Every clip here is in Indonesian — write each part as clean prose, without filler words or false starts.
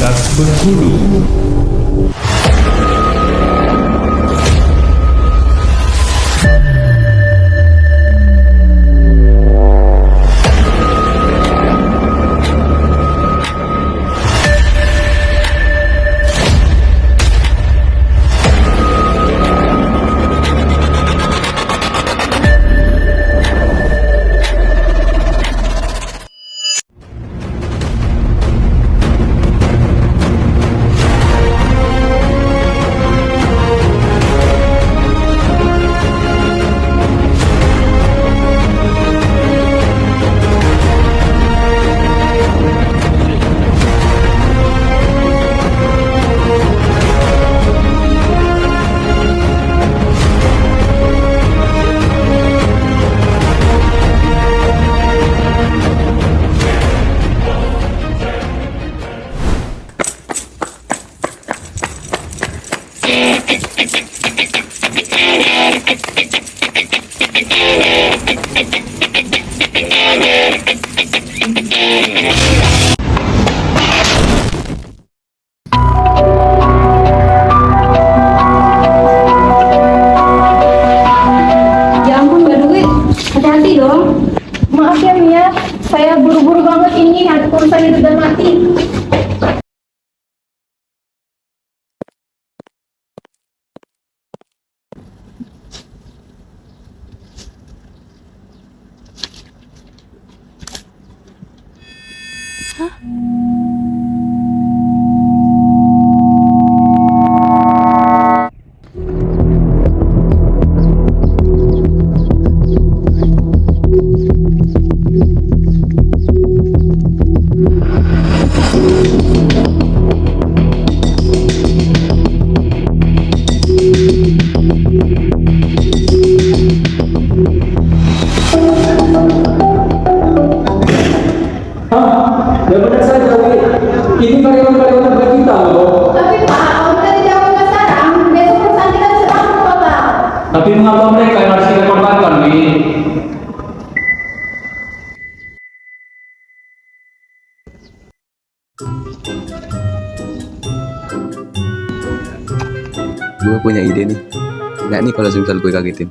Sikat Bengkulu. Ya ampun, Mbak Dwi, hati-hati dong. Maaf ya Mia, saya buru-buru banget ini, ada urusan hidup dan mati. Ya benar saja, Wi. Ini karyawan-karyawan terbaik kita loh. Tapi Pak, kalau kita tidak mulai sekarang, besok perusahaan kita bisa bangkrut, Pak. Tapi mengapa mereka yang harus kita korbankan, Wi? Gue punya ide nih. Nggak nih kalau misal gue kagetin.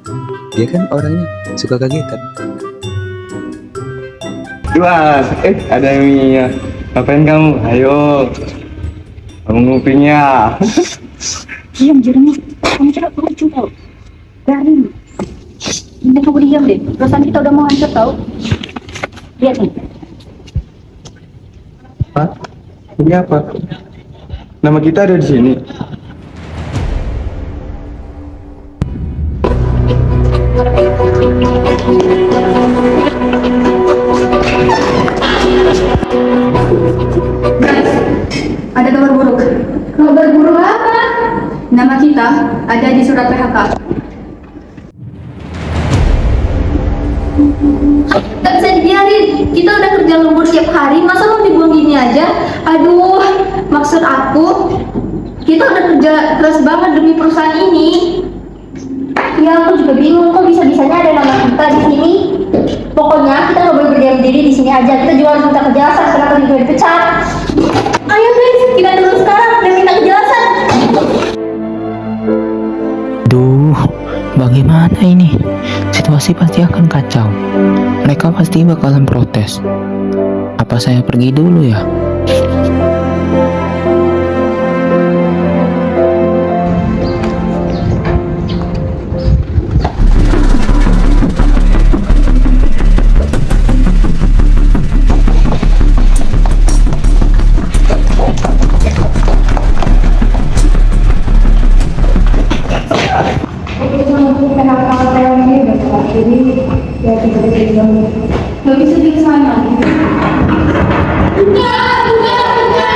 Dia kan orangnya suka kagetan. Duas, ada Mia. Ngapain kamu? Ayo. Kamu ngupingnya. Diam, Jeremy. Kamu tidak lucu tau. Garing. Ini kamu diam deh. Perusahaan kita udah mau hancur tau. Lihat nih. Pak, ini apa? Nama kita ada di sini. Ada kabar buruk. Kabar buruk apa? Nama kita ada di surat PHK. Tak bisa dibiarin. Kita udah kerja lembur tiap hari, masa mau dibuang gini aja? Aduh, maksud aku, kita udah kerja keras banget demi perusahaan ini. Ya, aku juga bingung kok bisa-bisanya ada nama kita di sini. Pokoknya kita nggak boleh berdiam diri di sini aja. Kita juga harus minta kejelasan kenapa kita dipecat. Ayo guys, kita turun sekarang dan minta kejelasan. Duh, bagaimana ini? Situasi pasti akan kacau. Mereka pasti bakalan protes. Apa saya pergi dulu ya? Nggak bisa di sana. Enggak.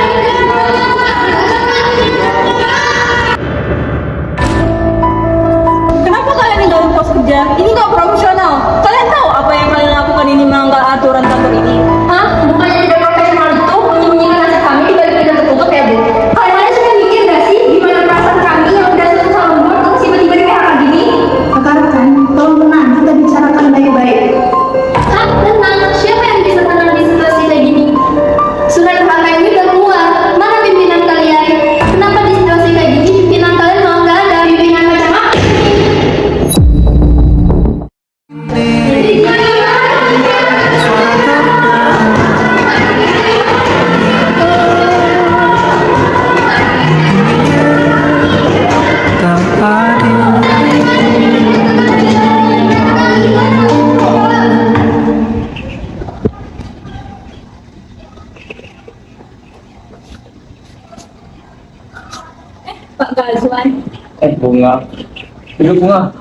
Bunga. Duduk Bunga.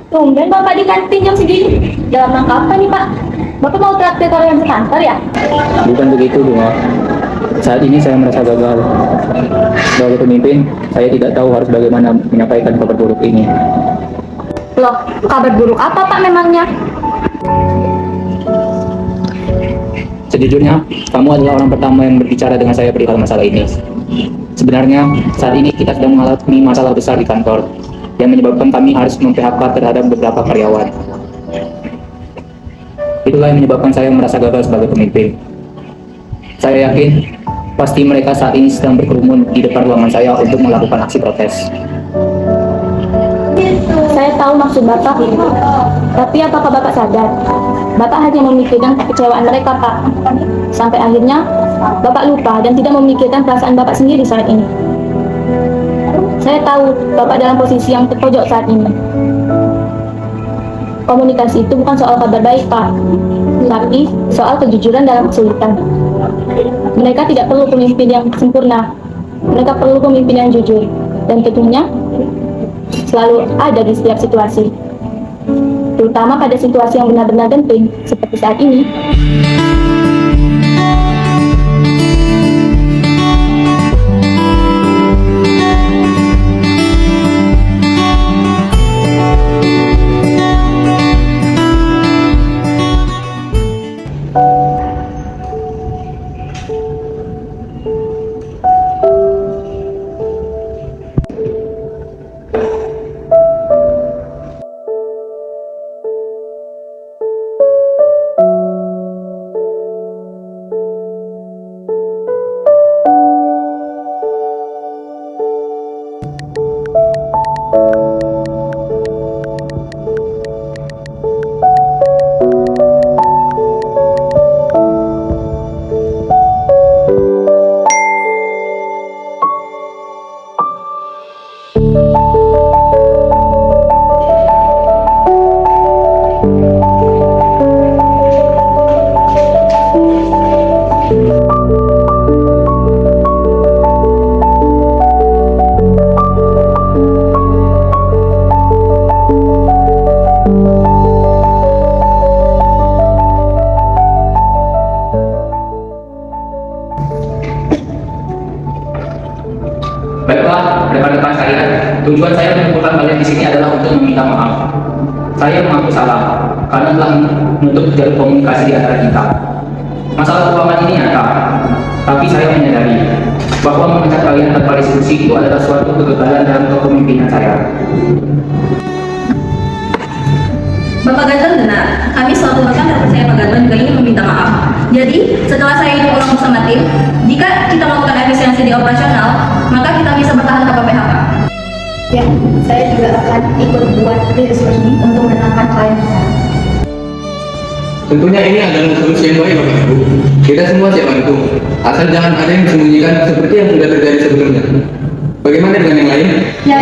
Tumben Bapak di kantin jam segini. Dalam rangka apa nih Pak? Bapak mau traktir karyawan sekantor ya? Bukan begitu Bunga. Saat ini saya merasa gagal. Sebagai pemimpin, saya tidak tahu harus bagaimana menyampaikan kabar buruk ini. Loh, kabar buruk apa Pak memangnya? Sejujurnya, kamu adalah orang pertama yang berbicara dengan saya perihal masalah ini. Sebenarnya, saat ini kita sedang mengalami masalah besar di kantor yang menyebabkan kami harus mem-PHK terhadap beberapa karyawan. Itulah yang menyebabkan saya merasa gagal sebagai pemimpin. Saya yakin pasti mereka saat ini sedang berkerumun di depan ruangan saya untuk melakukan aksi protes. Saya tahu maksud Bapak, tapi apakah Bapak sadar? Bapak hanya memikirkan kekecewaan mereka, Pak. Sampai akhirnya, Bapak lupa dan tidak memikirkan perasaan Bapak sendiri saat ini. Saya tahu Bapak dalam posisi yang terpojok saat ini. Komunikasi itu bukan soal kabar baik, Pak, tapi soal kejujuran dalam kesulitan. Mereka tidak perlu pemimpin yang sempurna. Mereka perlu pemimpin yang jujur. Dan tentunya, selalu ada di setiap situasi. Terutama pada situasi yang benar-benar penting, seperti saat ini. Baiklah, rekan-rekan sekalian, tujuan saya mengumpulkan kalian di sini adalah untuk meminta maaf. Saya mengaku salah karena telah menutup jalur komunikasi di antara kita. Masalah keuangan ini nyata, tapi saya menyadari bahwa memecat kalian tanpa diskusi itu adalah suatu kegagalan dalam kepemimpinan saya. Bapak Gadon benar, kami selaku rekan dan percaya Pak Gadon juga ingin meminta maaf. Jadi, setelah saya ini ulang bersama tim, jika kita melakukan efisiensi di operasional, maka kita bisa bertahan tanpa PHK. Ya, saya juga akan ikut buat diskusi untuk menenangkan klien kita. Tentunya ini adalah solusi yang baik Bapak Ibu. Kita semua siap bantu. Asal jangan ada yang disembunyikan seperti yang sudah terjadi sebelumnya. Bagaimana dengan yang lain? Ya.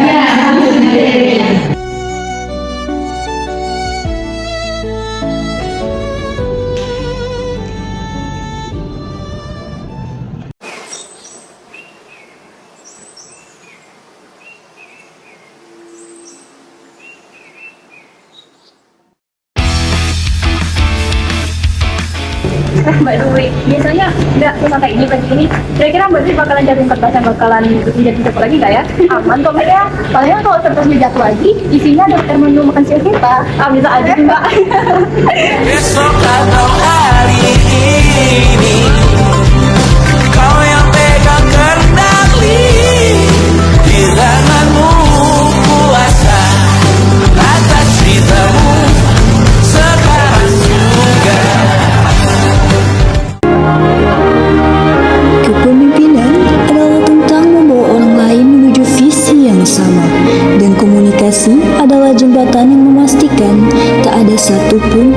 Mbak Dwi, biasanya nggak cuma kayak gini pagi ini. Kira-kira Mbak Dwi bakalan jatuhin kertas yang bakalan dijatuh lagi nggak ya? Aman kok Mbak ya. Paling kalau kertasnya jatuh lagi, isinya daftar menu makan siang kita. Bisa aja Mbak. Besok atau hari ini, kau yang pegang kendali di tanganmu kuasa atas ceritamu sekarang juga. Kepemimpinan adalah tentang membawa orang lain menuju visi yang sama, dan komunikasi adalah jembatan yang memastikan tak ada satupun